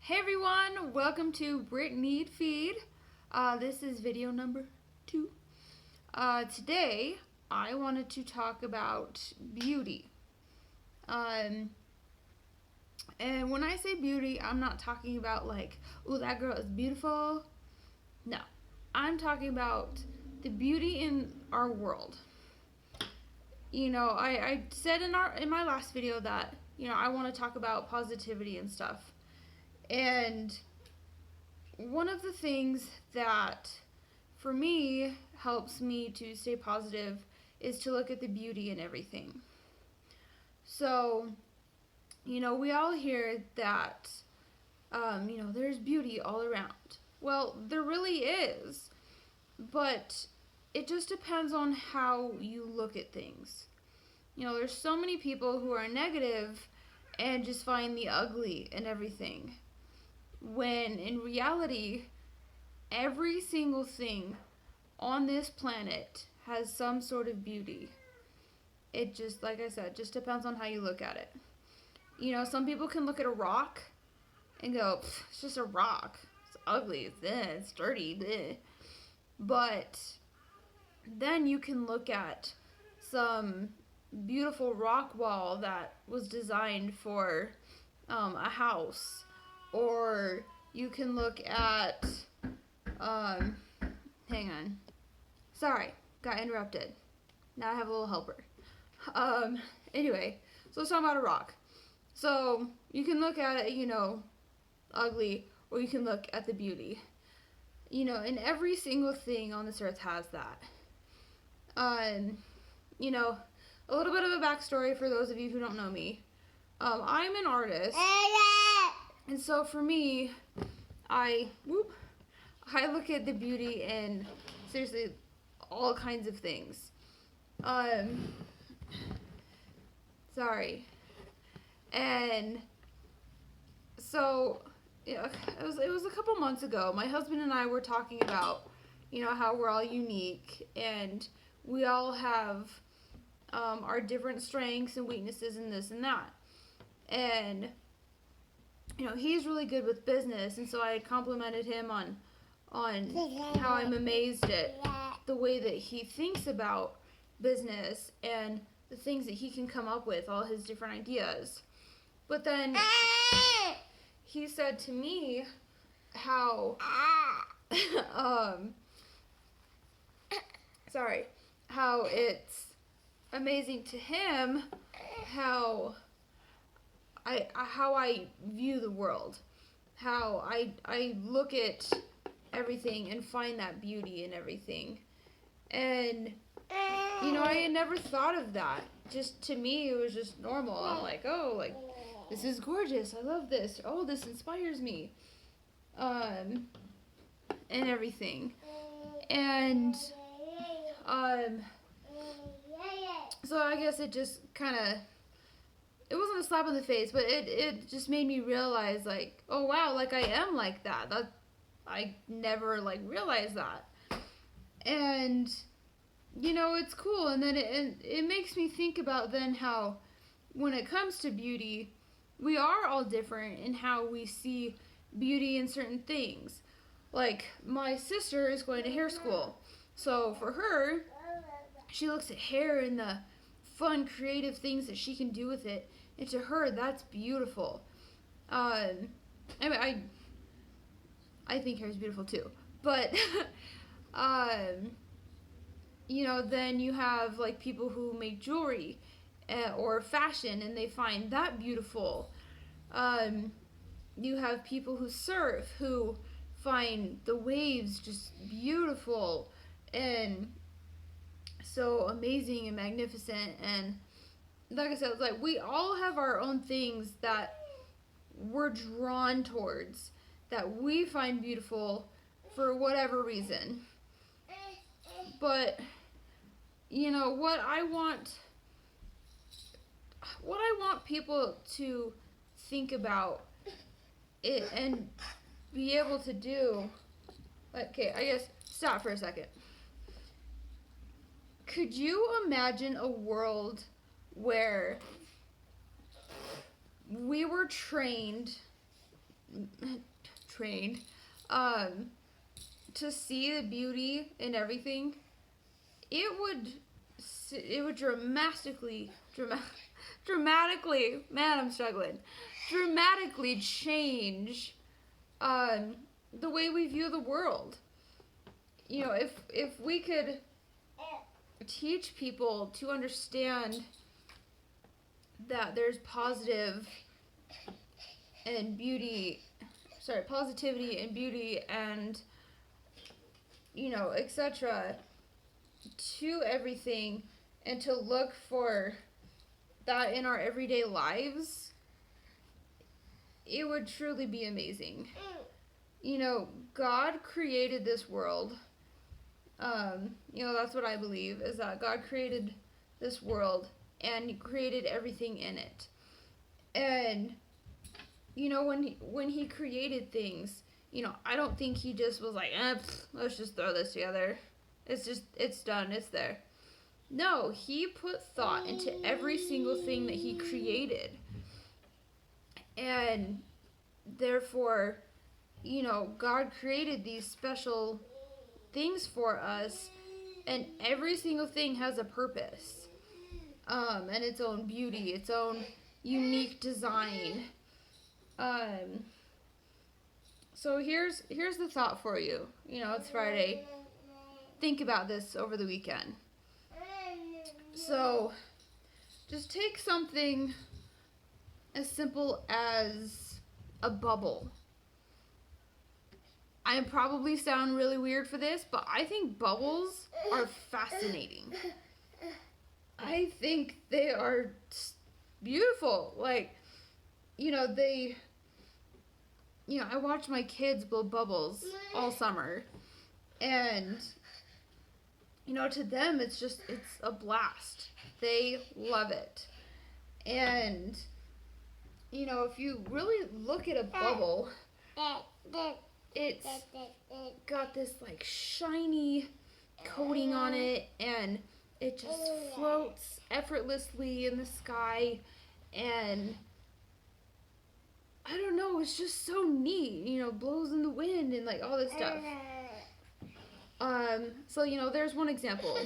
Hey everyone, welcome to Brittany Feed. This is video number 2. Today I wanted to talk about beauty. And when I say beauty, I'm not talking about like, oh, that girl is beautiful. No, I'm talking about the beauty in our world. I said in my last video that I want to talk about positivity and stuff. And one of the things that for me helps me to stay positive is to look at the beauty in everything. So, we all hear that, there's beauty all around. Well, there really is, but it just depends on how you look at things. There's so many people who are negative and just find the ugly in everything, when in reality, every single thing on this planet has some sort of beauty. It just, like I said, just depends on how you look at it. Some people can look at a rock and go, it's just a rock. It's ugly, it's dirty, bleh. But then you can look at some beautiful rock wall that was designed for a house. Or you can look at, hang on. Sorry, got interrupted. Now I have a little helper. Anyway, so let's talk about a rock. So you can look at it, ugly, or you can look at the beauty. And every single thing on this earth has that. A little bit of a backstory for those of you who don't know me. I'm an artist. And so for me, I look at the beauty in seriously all kinds of things. Sorry. And so it was a couple months ago. My husband and I were talking about, how we're all unique and we all have our different strengths and weaknesses and this and that. And he's really good with business, and so I complimented him on how I'm amazed at the way that he thinks about business and the things that he can come up with, all his different ideas. But then he said to me how how it's amazing to him how I view the world, how I look at everything and find that beauty in everything. And, I had never thought of that. Just to me, it was just normal. I'm like, oh, like, this is gorgeous. I love this. Oh, this inspires me. And everything. And, so I guess it just kind of, it wasn't a slap in the face, but it just made me realize, like, oh wow, like I am like that. I never like realized that. And it's cool. And then it makes me think about then how when it comes to beauty, we are all different in how we see beauty in certain things. Like my sister is going to hair school. So for her, she looks at hair and the fun creative things that she can do with it. And to her, that's beautiful. I think hair is beautiful too. But, then you have like people who make jewelry or fashion and they find that beautiful. You have people who surf who find the waves just beautiful and so amazing and magnificent. And like I said, it's like we all have our own things that we're drawn towards, that we find beautiful for whatever reason. But what I want people to think about it and be able to do. Okay, I guess stop for a second. Could you imagine a world where we were trained trained to see the beauty in everything, it would dramatically, man, I'm struggling, dramatically change the way we view the world. You know, if we could teach people to understand that there's positivity and beauty and, you know, etc. to everything, and to look for that in our everyday lives, it would truly be amazing. You know, God created this world. You know, that's what I believe, is that God created this world and created everything in it. And, you know, when he created things, you know, I don't think he just was like, let's just throw this together. It's done, it's there. No, he put thought into every single thing that he created. And therefore, you know, God created these special things for us, and every single thing has a purpose, and its own beauty, its own unique design. So here's the thought for you. You know, it's Friday. Think about this over the weekend. So just take something as simple as a bubble. I probably sound really weird for this, but I think bubbles are fascinating. I think they are beautiful. Like, you know, I watch my kids blow bubbles all summer, and, you know, to them, it's a blast. They love it. And, you know, if you really look at a bubble, it's got this, like, shiny coating on it, and it just floats effortlessly in the sky, and I don't know, it's just so neat, you know, blows in the wind and, like, all this stuff. So, you know, there's one example.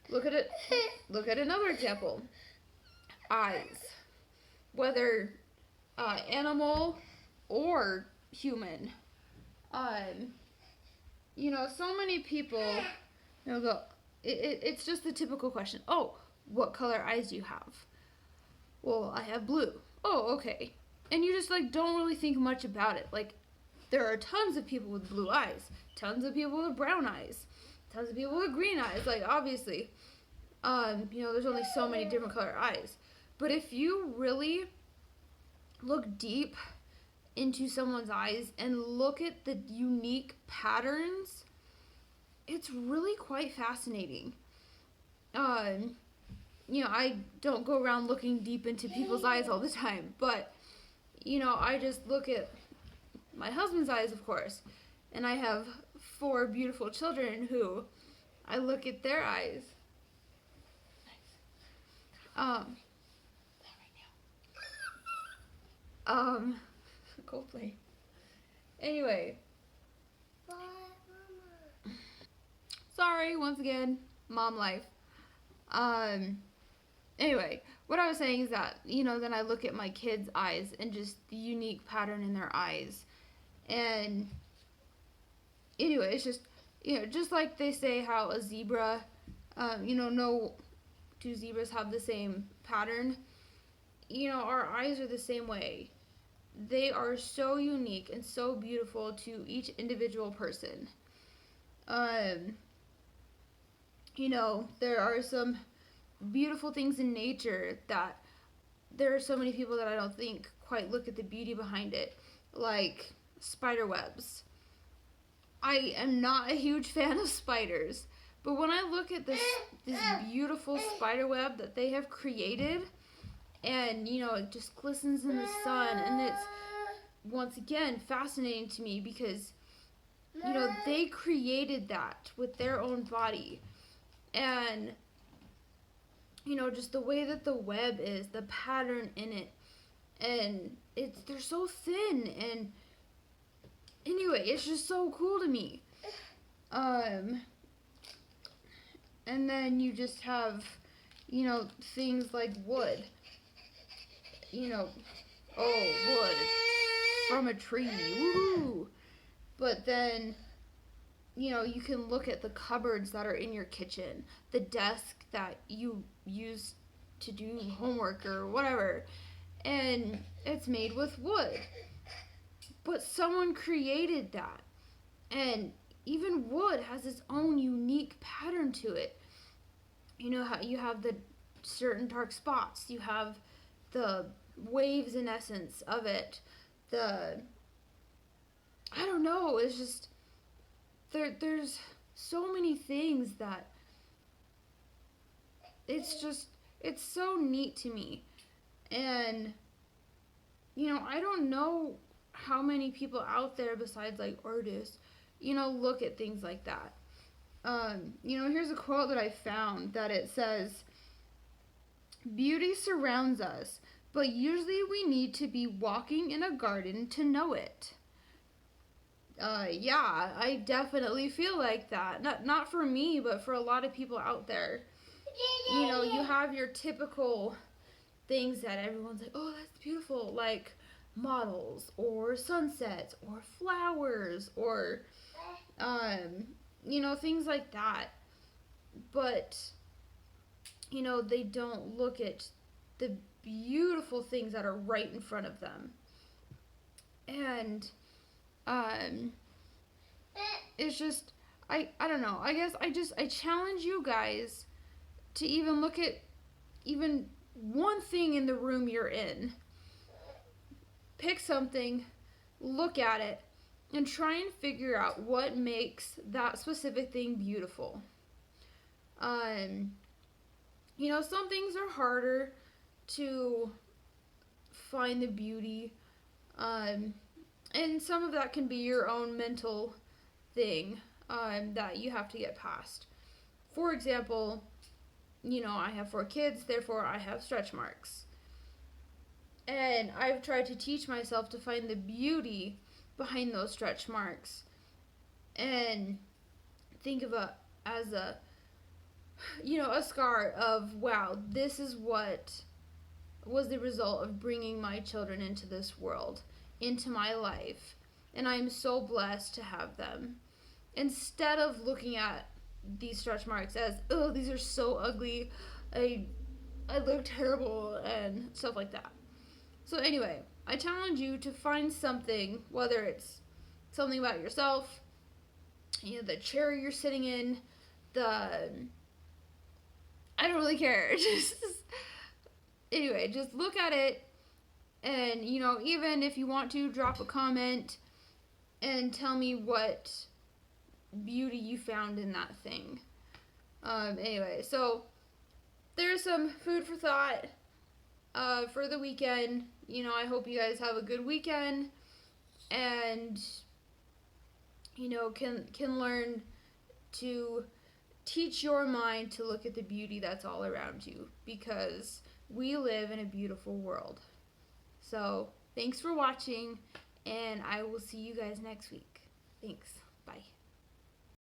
Look at it. Look at another example. Eyes. Whether animal or human. You know, so many people, you know, it's just the typical question. Oh, what color eyes do you have? Well, I have blue. Oh, okay. And you just, like, don't really think much about it. Like, there are tons of people with blue eyes, tons of people with brown eyes, tons of people with green eyes. Like, obviously, you know, there's only so many different color eyes. But if you really look deep into someone's eyes and look at the unique patterns, it's really quite fascinating. You know, I don't go around looking deep into people's eyes all the time, but, you know, I just look at my husband's eyes, of course, and I have 4 beautiful children who I look at their eyes. Coldplay. Anyway. Sorry, once again, mom life. Anyway, what I was saying is that, you know, then I look at my kids' eyes and just the unique pattern in their eyes. And anyway, it's just, you know, just like they say how a zebra, you know, no 2 zebras have the same pattern. You know, our eyes are the same way. They are so unique and so beautiful to each individual person. You know, there are some beautiful things in nature that there are so many people that I don't think quite look at the beauty behind it, like spider webs. I am not a huge fan of spiders, but when I look at this beautiful spider web that they have created, and, you know, it just glistens in the sun, and it's, once again, fascinating to me because, you know, they created that with their own body. And, you know, just the way that the web is, the pattern in it, and they're so thin, and, anyway, it's just so cool to me. And then you just have, things like wood. Wood from a tree. Woohoo! But then, you can look at the cupboards that are in your kitchen, the desk that you use to do homework or whatever, and it's made with wood. But someone created that. And even wood has its own unique pattern to it. You know how you have the certain dark spots, you have the waves in essence of it, I don't know, it's just there's so many things that it's so neat to me. And I don't know how many people out there besides like artists look at things like that. Here's a quote that I found that it says, "Beauty surrounds us, but usually we need to be walking in a garden to know it." Yeah, I definitely feel like that. Not for me, but for a lot of people out there. You have your typical things that everyone's like, "Oh, that's beautiful," like models or sunsets or flowers or things like that. But they don't look at the beautiful things that are right in front of them. And it's just I don't know. I guess I challenge you guys to even look at even one thing in the room you're in. Pick something, look at it, and try and figure out what makes that specific thing beautiful. Some things are harder to find the beauty, and some of that can be your own mental thing that you have to get past. For example, I have 4 kids, therefore I have stretch marks. And I've tried to teach myself to find the beauty behind those stretch marks and think of a scar of, wow, this is what was the result of bringing my children into this world, into my life, and I'm so blessed to have them. Instead of looking at these stretch marks as, oh, these are so ugly, I look terrible, and stuff like that. So anyway, I challenge you to find something, whether it's something about yourself, the chair you're sitting in, I don't really care. Anyway, just look at it, and even if you want to, drop a comment and tell me what beauty you found in that thing. Anyway, so there's some food for thought for the weekend. I hope you guys have a good weekend and can learn to teach your mind to look at the beauty that's all around you, because we live in a beautiful world. So thanks for watching, and I will see you guys next week. Thanks. Bye.